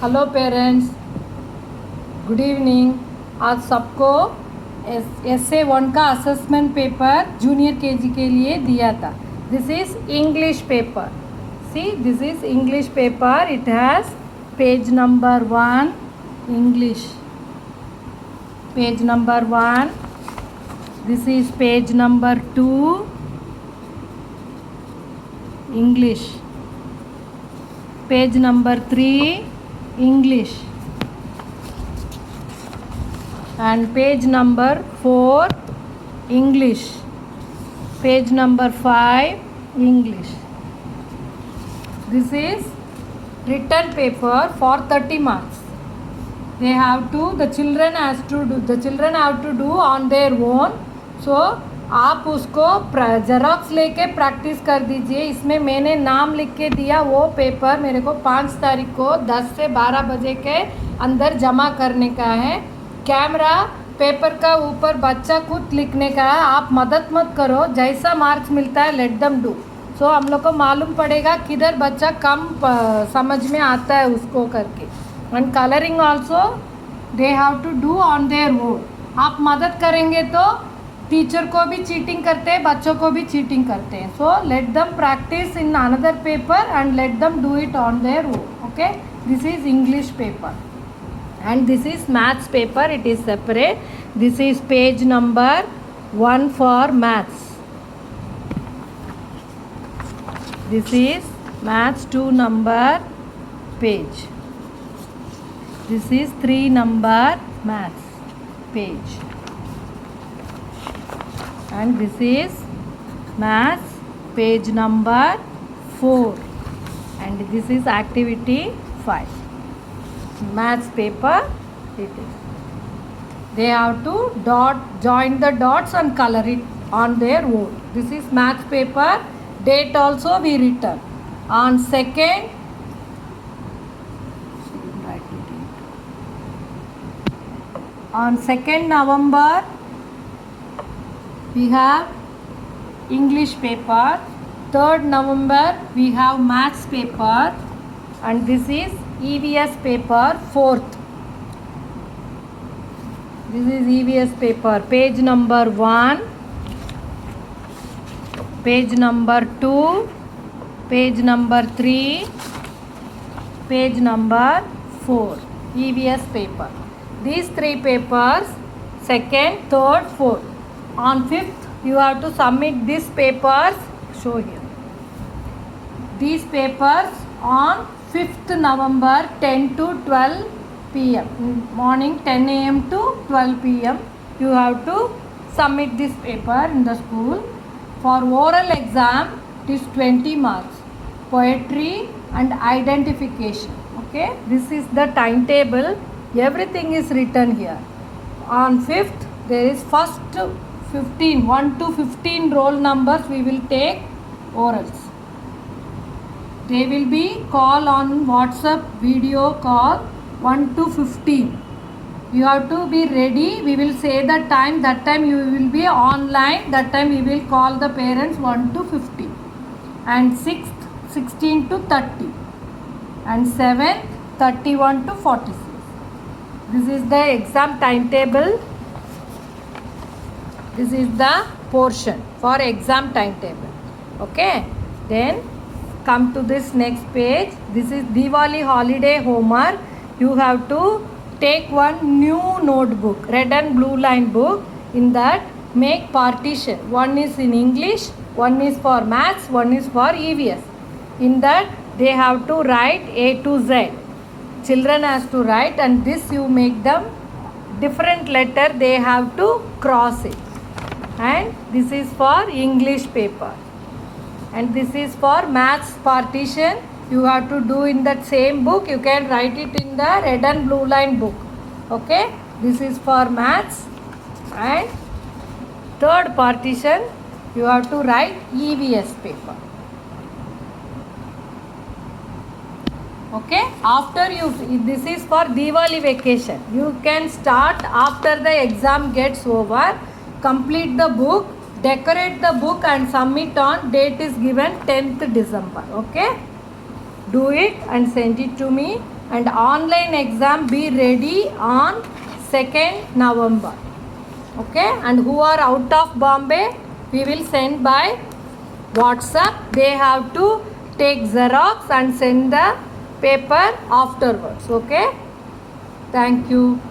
Hello parents, good evening. आज सबको SA 1 का असेसमेंट पेपर जूनियर केजी के लिए दिया था। This is English paper. See, this is English paper. It has page number 1 English, page number 1. This is page number 2 English, page number 3 English, and page number 4 English, page number 5 English. This is written paper for 30 marks. They have to, the children have to do on their own. So आप उसको xerox लेके practice कर दीजिए. इसमें मैंने नाम लिख के दिया. वो पेपर मेरे को 5 तारीख को 10 से 12 बजे के अंदर जमा करने का है. कैमरा पेपर का ऊपर बच्चा खुद लिखने का है. आप मदद मत करो. जैसा मार्क्स मिलता है लेट दम डू. सो हम लोग को मालूम पड़ेगा किधर बच्चा कम समझ में आता है उसको करके. And colouring also they have to do on their own. आप मदद करेंगे तो टीचर को भी चीटिंग करते हैं, बच्चों को भी चीटिंग करते हैं. So let them practice in another paper and let them do it on their own. Okay, this is English paper and this is maths paper. It is separate. This is page number 1 for maths. This is maths 2 number page. This is 3 number maths page, and this is maths page number 4, and this is activity 5. Maths paper it is. They have to join the dots and color it on their own. This is maths paper. Date also we written on 2nd. On 2nd November we have English paper. 3rd November we have maths paper, and this is EVS paper 4th. This is EVS paper. Page number 1, page number 2, page number 3, page number 4. EVS paper. These 3 papers, 2nd, 3rd, 4th. On 5th you have to submit these papers. Show here. These papers on 5th November 10 to 12 p.m. Morning 10 a.m. to 12 p.m. You have to submit this paper in the school. For oral exam it is 20 marks. Poetry and identification. Okay, this is the timetable. Everything is written here. On 5th there is first 15, 1 to 15 roll numbers we will take orals. They will be call on WhatsApp video call 1 to 15. You have to be ready. We will say the time. That time you will be online. That time we will call the parents 1 to 15. And 6th 16 to 30. And 7th 31 to 46. This is the exam timetable. This is the portion for exam timetable. Okay. Then come to this next page. This is Diwali holiday homework. You have to take one new notebook, red and blue line book. In that make partition. One is in English, one is for maths, one is for EVS. In that they have to write A to Z. Children has to write, and this you make them different letter. They have to cross it. And this is for English paper. And this is for maths partition. You have to do in that same book. You can write it in the red and blue line book. Okay, this is for maths. And third partition you have to write EVS paper. Okay, after you, this is for Diwali vacation. You can start after the exam gets over. Complete the book, decorate the book and submit on date is given 10th December. Okay, do it and send it to me. and online exam be ready on 2nd November. Okay, and who are out of Bombay, we will send by WhatsApp. They have to take Xerox and send the paper afterwards. Okay, thank you.